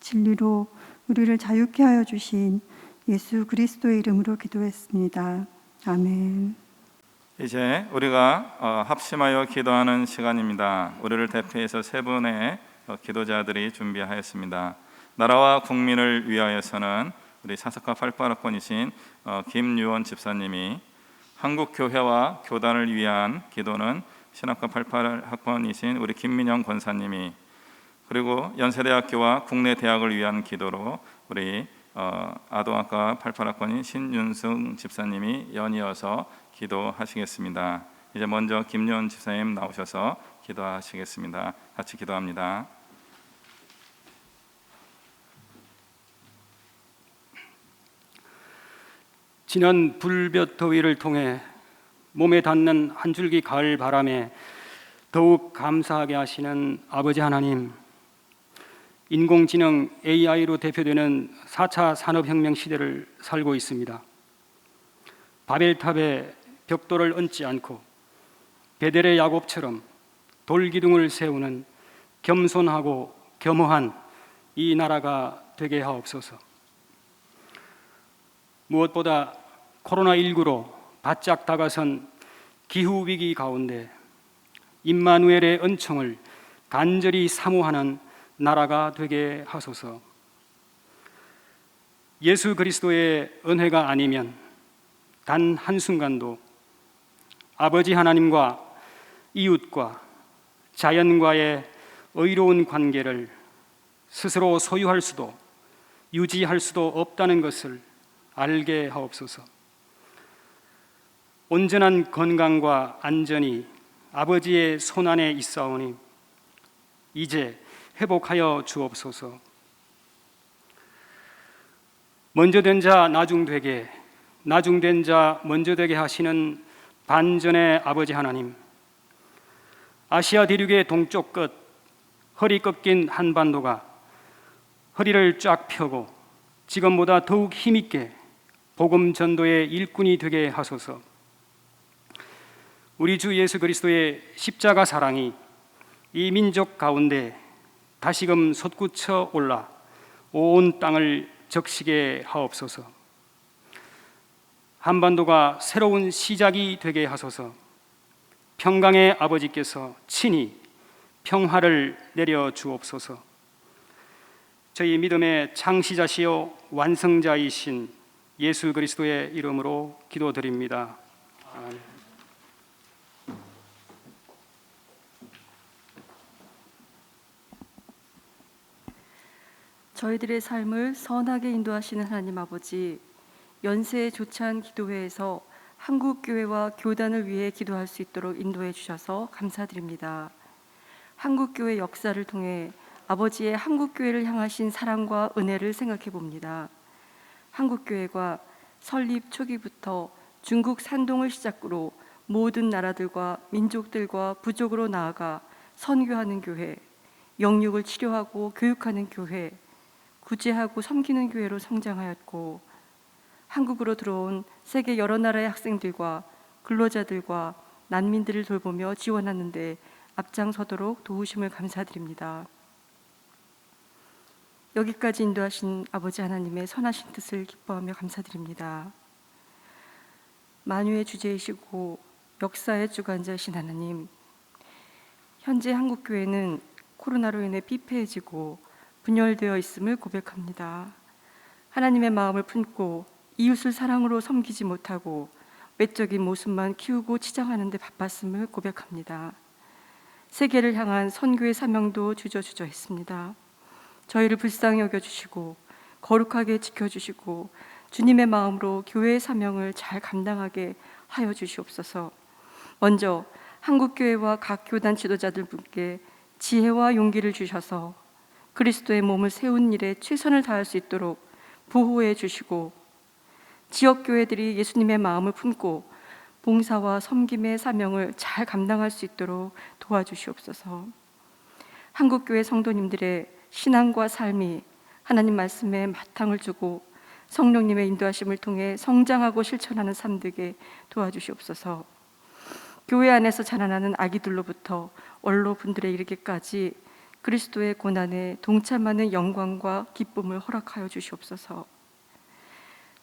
진리로 우리를 자유케 하여 주신 예수 그리스도의 이름으로 기도했습니다. 아멘. 이제 우리가 합심하여 기도하는 시간입니다. 우리를 대표해서 세 분의 기도자들이 준비하였습니다. 나라와 국민을 위하여서는 우리 사석과 88학번이신 김유원 집사님이, 한국교회와 교단을 위한 기도는 신학과 88학번이신 우리 김민영 권사님이, 그리고 연세대학교와 국내 대학을 위한 기도로 우리 아동학과 88학번인 신윤승 집사님이 연이어서 기도하시겠습니다. 이제 먼저 김유원 집사님 나오셔서 기도하시겠습니다. 같이 기도합니다. 지난 불볕 더위를 통해 몸에 닿는 한 줄기 가을 바람에 더욱 감사하게 하시는 아버지 하나님, 인공지능 AI로 대표되는 4차 산업혁명 시대를 살고 있습니다. 바벨탑에 벽돌을 얹지 않고 베델의 야곱처럼 돌기둥을 세우는 겸손하고 겸허한 이 나라가 되게 하옵소서. 무엇보다 코로나19로 바짝 다가선 기후위기 가운데 임마누엘의 은총을 간절히 사모하는 나라가 되게 하소서. 예수 그리스도의 은혜가 아니면 단 한순간도 아버지 하나님과 이웃과 자연과의 의로운 관계를 스스로 소유할 수도 유지할 수도 없다는 것을 알게 하옵소서. 온전한 건강과 안전이 아버지의 손안에 있사오니 이제 회복하여 주옵소서. 먼저 된 자 나중되게, 나중된 자 먼저 되게 하시는 반전의 아버지 하나님, 아시아 대륙의 동쪽 끝 허리 꺾인 한반도가 허리를 쫙 펴고 지금보다 더욱 힘있게 복음 전도의 일꾼이 되게 하소서. 우리 주 예수 그리스도의 십자가 사랑이 이 민족 가운데 다시금 솟구쳐 올라 온 땅을 적시게 하옵소서. 한반도가 새로운 시작이 되게 하소서. 평강의 아버지께서 친히 평화를 내려 주옵소서. 저희 믿음의 창시자시요 완성자이신 예수 그리스도의 이름으로 기도드립니다. 아멘. 저희들의 삶을 선하게 인도하시는 하나님 아버지, 연세 조찬 기도회에서 한국교회와 교단을 위해 기도할 수 있도록 인도해 주셔서 감사드립니다. 한국교회 역사를 통해 아버지의 한국교회를 향하신 사랑과 은혜를 생각해 봅니다. 한국교회가 설립 초기부터 중국 산동을 시작으로 모든 나라들과 민족들과 부족으로 나아가 선교하는 교회, 영육을 치료하고 교육하는 교회, 구제하고 섬기는 교회로 성장하였고, 한국으로 들어온 세계 여러 나라의 학생들과 근로자들과 난민들을 돌보며 지원하는 데 앞장서도록 도우심을 감사드립니다. 여기까지 인도하신 아버지 하나님의 선하신 뜻을 기뻐하며 감사드립니다. 만유의 주제이시고 역사의 주관자이신 하나님, 현재 한국교회는 코로나로 인해 피폐해지고 분열되어 있음을 고백합니다. 하나님의 마음을 품고 이웃을 사랑으로 섬기지 못하고 외적인 모습만 키우고 치장하는 데 바빴음을 고백합니다. 세계를 향한 선교의 사명도 주저주저했습니다. 저희를 불쌍히 여겨주시고 거룩하게 지켜주시고 주님의 마음으로 교회의 사명을 잘 감당하게 하여 주시옵소서. 먼저 한국교회와 각 교단 지도자들 분께 지혜와 용기를 주셔서 그리스도의 몸을 세운 일에 최선을 다할 수 있도록 보호해 주시고, 지역교회들이 예수님의 마음을 품고 봉사와 섬김의 사명을 잘 감당할 수 있도록 도와주시옵소서. 한국교회 성도님들의 신앙과 삶이 하나님 말씀에 바탕을 두고 성령님의 인도하심을 통해 성장하고 실천하는 삶 되게 도와주시옵소서. 교회 안에서 자라나는 아기들로부터 원로분들에 이르기까지 그리스도의 고난에 동참하는 영광과 기쁨을 허락하여 주시옵소서.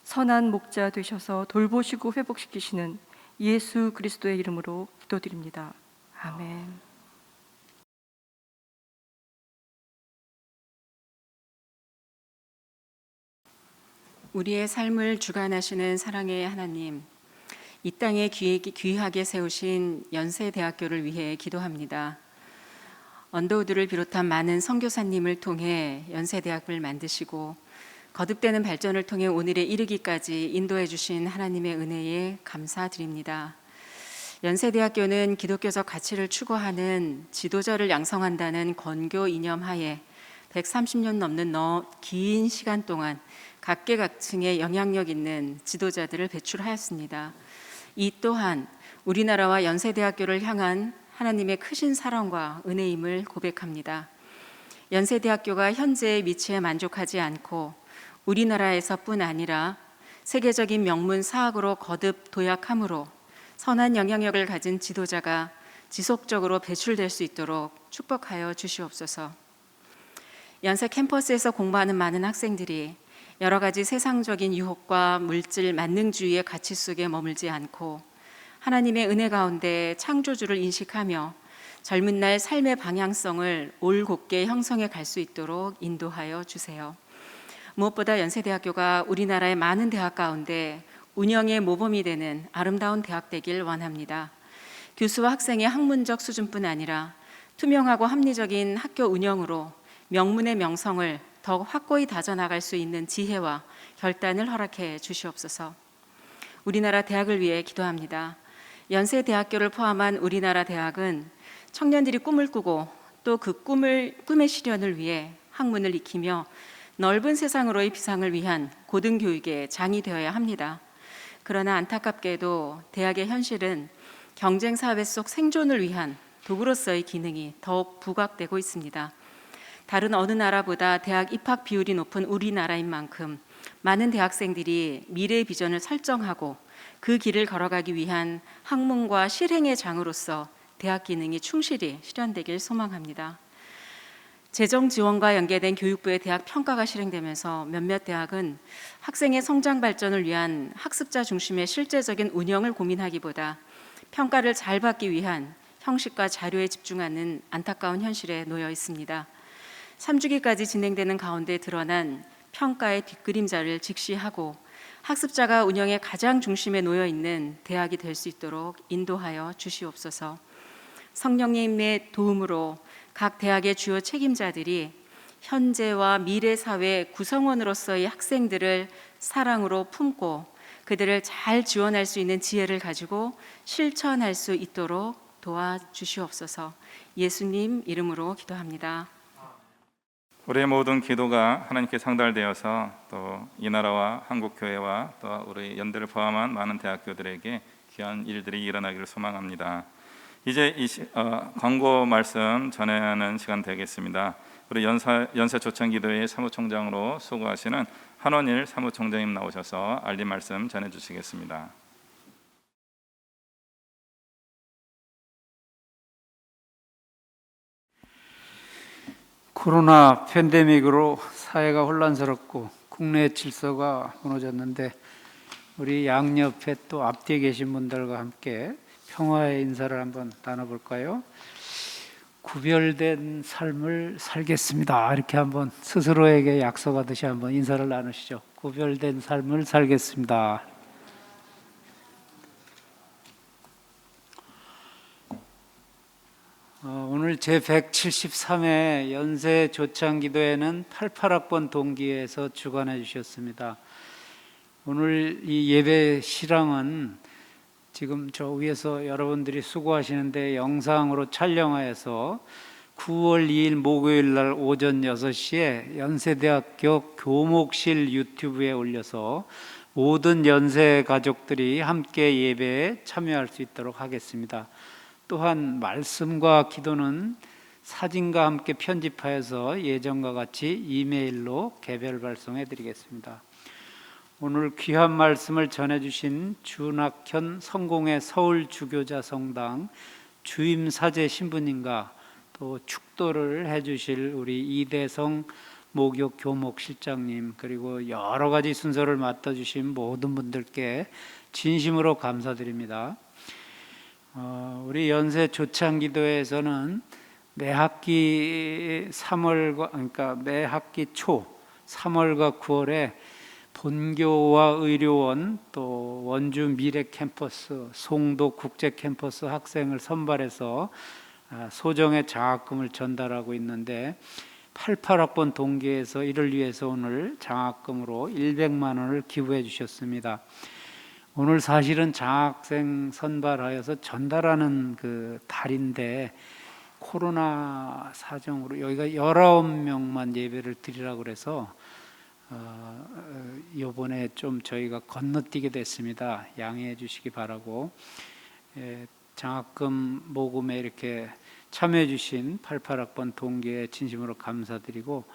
선한 목자 되셔서 돌보시고 회복시키시는 예수 그리스도의 이름으로 기도드립니다. 아멘. 우리의 삶을 주관하시는 사랑의 하나님, 이 땅에 귀하게 세우신 연세대학교를 위해 기도합니다. 언더우드를 비롯한 많은 선교사님을 통해 연세대학을 만드시고 거듭되는 발전을 통해 오늘에 이르기까지 인도해 주신 하나님의 은혜에 감사드립니다. 연세대학교는 기독교적 가치를 추구하는 지도자를 양성한다는 건교 이념 하에 130년 넘는 긴 시간 동안 각계각층의 영향력 있는 지도자들을 배출하였습니다. 이 또한 우리나라와 연세대학교를 향한 하나님의 크신 사랑과 은혜임을 고백합니다. 연세대학교가 현재의 위치에 만족하지 않고 우리나라에서뿐 아니라 세계적인 명문 사학으로 거듭 도약함으로 선한 영향력을 가진 지도자가 지속적으로 배출될 수 있도록 축복하여 주시옵소서. 연세 캠퍼스에서 공부하는 많은 학생들이 여러 가지 세상적인 유혹과 물질 만능주의의 가치 속에 머물지 않고 하나님의 은혜 가운데 창조주를 인식하며 젊은 날 삶의 방향성을 올곧게 형성해 갈 수 있도록 인도하여 주세요. 무엇보다 연세대학교가 우리나라의 많은 대학 가운데 운영의 모범이 되는 아름다운 대학 되길 원합니다. 교수와 학생의 학문적 수준뿐 아니라 투명하고 합리적인 학교 운영으로 명문의 명성을 더욱 확고히 다져나갈 수 있는 지혜와 결단을 허락해 주시옵소서. 우리나라 대학을 위해 기도합니다. 연세대학교를 포함한 우리나라 대학은 청년들이 꿈을 꾸고 또 그 꿈의 실현을 위해 학문을 익히며 넓은 세상으로의 비상을 위한 고등교육의 장이 되어야 합니다. 그러나 안타깝게도 대학의 현실은 경쟁사회 속 생존을 위한 도구로서의 기능이 더욱 부각되고 있습니다. 다른 어느 나라보다 대학 입학 비율이 높은 우리나라인 만큼 많은 대학생들이 미래의 비전을 설정하고 그 길을 걸어가기 위한 학문과 실행의 장으로서 대학 기능이 충실히 실현되길 소망합니다. 재정 지원과 연계된 교육부의 대학 평가가 실행되면서 몇몇 대학은 학생의 성장 발전을 위한 학습자 중심의 실제적인 운영을 고민하기보다 평가를 잘 받기 위한 형식과 자료에 집중하는 안타까운 현실에 놓여 있습니다. 3주기까지 진행되는 가운데 드러난 평가의 뒷그림자를 직시하고 학습자가 운영의 가장 중심에 놓여 있는 대학이 될 수 있도록 인도하여 주시옵소서. 성령님의 도움으로 각 대학의 주요 책임자들이 현재와 미래 사회 구성원으로서의 학생들을 사랑으로 품고 그들을 잘 지원할 수 있는 지혜를 가지고 실천할 수 있도록 도와주시옵소서. 예수님 이름으로 기도합니다. 우리의 모든 기도가 하나님께 상달되어서 또 이 나라와 한국교회와 또 우리 연대를 포함한 많은 대학교들에게 귀한 일들이 일어나기를 소망합니다. 이제 광고 말씀 전하는 시간 되겠습니다. 우리 연세 조창기도회 사무총장으로 수고하시는 한원일 사무총장님 나오셔서 알림 말씀 전해주시겠습니다. 코로나 팬데믹으로 사회가 혼란스럽고 국내 질서가 무너졌는데 우리 양옆에 또 앞뒤에 계신 분들과 함께 평화의 인사를 한번 나눠볼까요? 구별된 삶을 살겠습니다. 이렇게 한번 스스로에게 약속하듯이 한번 인사를 나누시죠. 구별된 삶을 살겠습니다. 오늘 제173회 연세 조창기도회는 88학번 동기에서 주관해 주셨습니다. 오늘 이 예배 실황은 지금 저 위에서 여러분들이 수고하시는데 영상으로 촬영하여서 9월 2일 목요일 날 오전 6시에 연세대학교 교목실 유튜브에 올려서 모든 연세 가족들이 함께 예배에 참여할 수 있도록 하겠습니다. 또한 말씀과 기도는 사진과 함께 편집하여서 예전과 같이 이메일로 개별 발송해 드리겠습니다. 오늘 귀한 말씀을 전해주신 준학현 성공회 서울주교자 성당 주임사제 신부님과 또 축도를 해주실 우리 이대성 목욕 교목 실장님, 그리고 여러 가지 순서를 맡아주신 모든 분들께 진심으로 감사드립니다. 우리 연세 조창기도회에서는 매 학기 3월과 그러니까 매 학기 초 3월과 9월에 본교와 의료원, 또 원주 미래 캠퍼스, 송도 국제 캠퍼스 학생을 선발해서 소정의 장학금을 전달하고 있는데 88학번 동기에서 이를 위해서 오늘 장학금으로 100만 원을 기부해 주셨습니다. 오늘 사실은 장학생 선발하여서 전달하는 그 달인데 코로나 사정으로 여기가 19명만 예배를 드리라고 그래서 이번에 좀 저희가 건너뛰게 됐습니다. 양해해 주시기 바라고, 장학금 모금에 이렇게 참여해 주신 88학번 동기에 진심으로 감사드리고,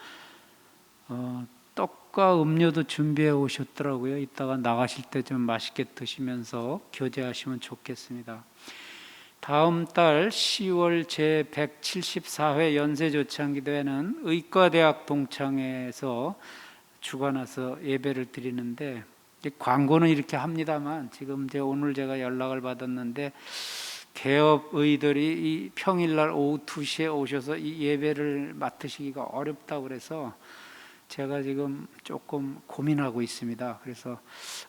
떡과 음료도 준비해 오셨더라고요. 이따가 나가실 때 좀 맛있게 드시면서 교제하시면 좋겠습니다. 다음 달 10월 제174회 연세조창기도회는 의과대학 동창회에서 주관해서 예배를 드리는데, 광고는 이렇게 합니다만 지금 오늘 제가 연락을 받았는데 개업의들이 이 평일날 오후 2시에 오셔서 이 예배를 맡으시기가 어렵다고 그래서 제가 지금 조금 고민하고 있습니다. 그래서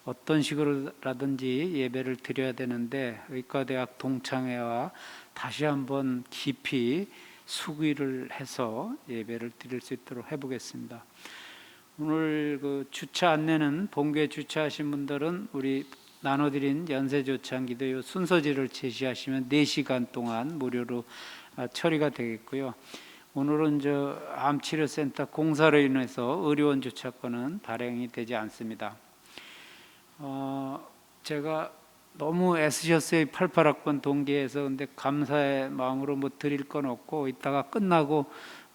어떤 식으로라든지 예배를 드려야 되는데 의과대학 동창회와 다시 한번 깊이 수기를 해서 예배를 드릴 수 있도록 해보겠습니다. 오늘 그 주차 안내는 본교에 주차하신 분들은 우리 나눠드린 연세조창기도 순서지를 제시하시면 4시간 동안 무료로 처리가 되겠고요. 오늘은 암치료센터 공사로 인해서 의료원 주차권은 발행이 되지 않습니다. 제가 너무 애쓰셨어요. 88학번 동기에서. 근데 감사의 마음으로 뭐 드릴 건 없고 이따가 끝나고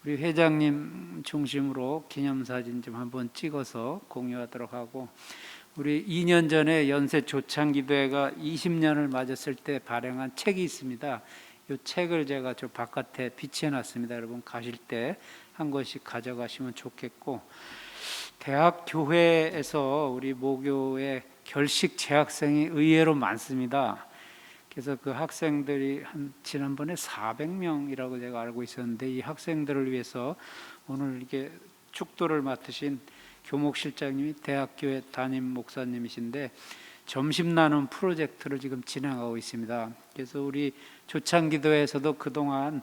우리 회장님 중심으로 기념사진 좀 한번 찍어서 공유하도록 하고, 우리 2년 전에 연세 조창기도회가 20년을 맞았을 때 발행한 책이 있습니다. 이 책을 제가 저 바깥에 비치해 놨습니다. 여러분 가실 때 한 권씩 가져가시면 좋겠고, 대학 교회에서 우리 모교에 결식 재학생이 의외로 많습니다. 그래서 그 학생들이 지난번에 400명이라고 제가 알고 있었는데, 이 학생들을 위해서 오늘 이렇게 축도를 맡으신 교목실장님이 대학교의 담임 목사님이신데 점심 나눔 프로젝트를 지금 진행하고 있습니다. 그래서 우리 조창기도회에서도 그동안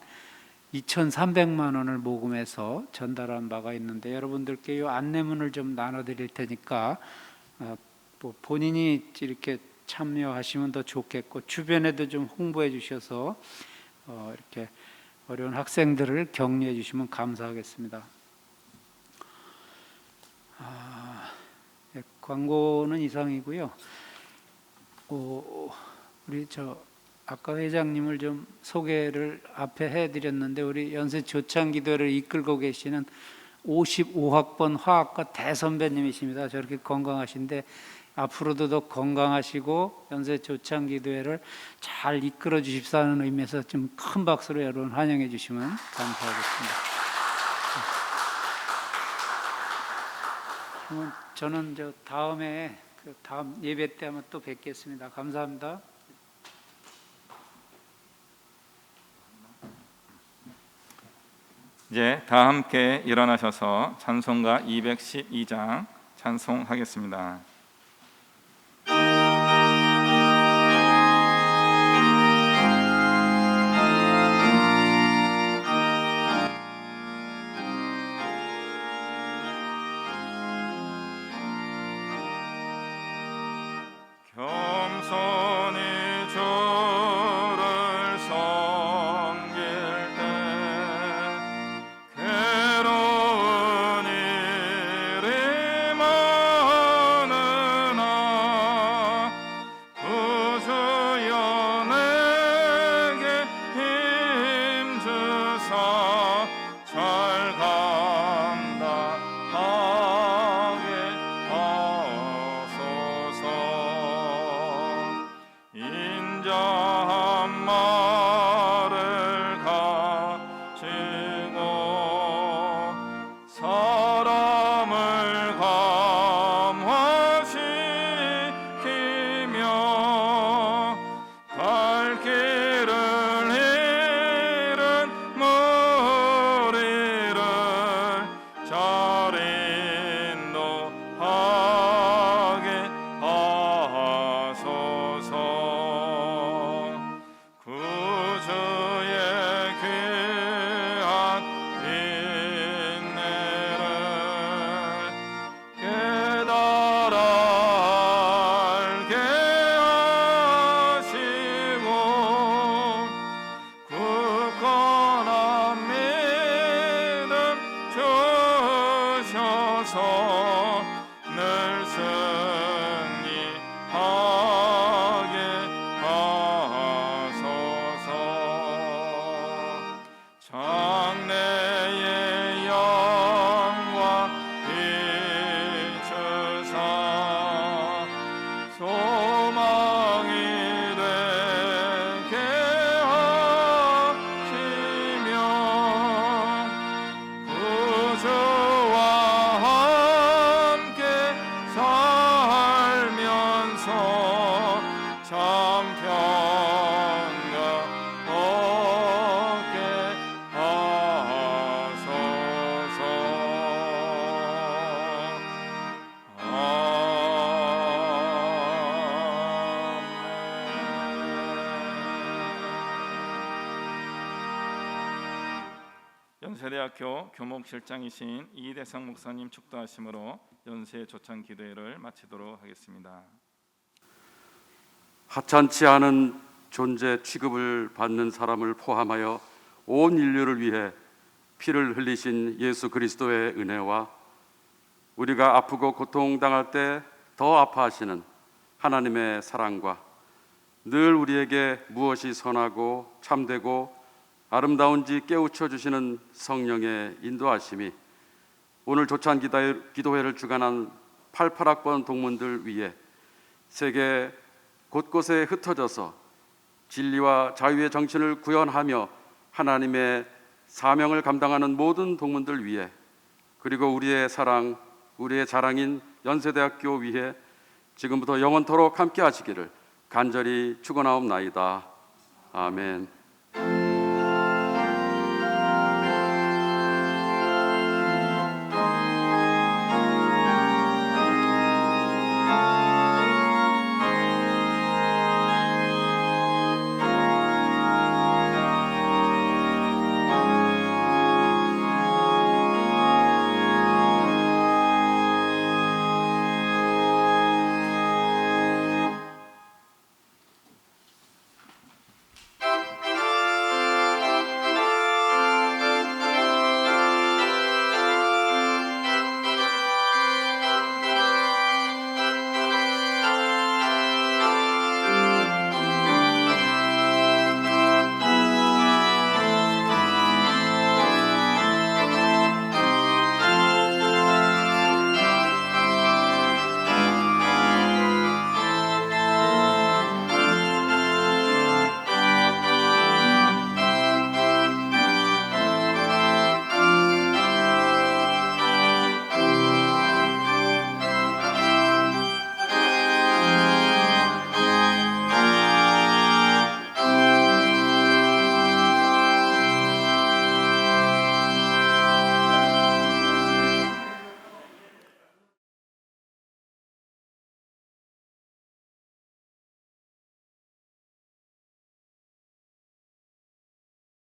2,300만 원을 모금해서 전달한 바가 있는데, 여러분들께 이 안내문을 좀 나눠드릴 테니까 본인이 이렇게 참여하시면 더 좋겠고, 주변에도 좀 홍보해 주셔서 이렇게 어려운 학생들을 격려해 주시면 감사하겠습니다. 광고는 이상이고요. 우리 아까 회장님을 좀 소개를 앞에 해드렸는데 우리 연세 조창기도회를 이끌고 계시는 55학번 화학과 대선배님이십니다. 저렇게 건강하신데 앞으로도 더 건강하시고 연세 조창기도회를 잘 이끌어 주십사는 의미에서 좀 큰 박수로 여러분 환영해 주시면 감사하겠습니다. 그러면 저는 다음에 다음 예배 때 한번 또 뵙겠습니다. 감사합니다. 이제 다 함께 일어나셔서 찬송가 212장 찬송하겠습니다. 겸손히 주를 섬길 때 괴로운 일이 많으나 구주여 내게 힘주사 잘 감당하게 하소서. 인자한 말을 가지고 사람을 감화시키며 갈 길을 잃은 무리를 잘 인도하게 하소서. 구주의 귀한 인내를 깨달아 알게 하시고 굳건한 믿음 주셔서 늘 승리하게 하소서. 장래의 영광 비추사 소망이 되게 하시며 구주와 함께 살면서 참 평강 얻게 하소서. 연세대학교 교목실장이신 이대성 목사님 축도하심으로 연세 조창 기도회를 마치도록 하겠습니다. 하찮지 않은 존재 취급을 받는 사람을 포함하여 온 인류를 위해 피를 흘리신 예수 그리스도의 은혜와 우리가 아프고 고통당할 때 더 아파하시는 하나님의 사랑과 늘 우리에게 무엇이 선하고 참되고 아름다운지 깨우쳐 주시는 성령의 인도하심이 오늘 조찬 기도회를 주관한 88학번 동문들 위해 세계 곳곳에 흩어져서 진리와 자유의 정신을 구현하며 하나님의 사명을 감당하는 모든 동문들 위해 그리고 우리의 사랑, 우리의 자랑인 연세대학교 위해 지금부터 영원토록 함께 하시기를 간절히 축원하옵나이다. 아멘.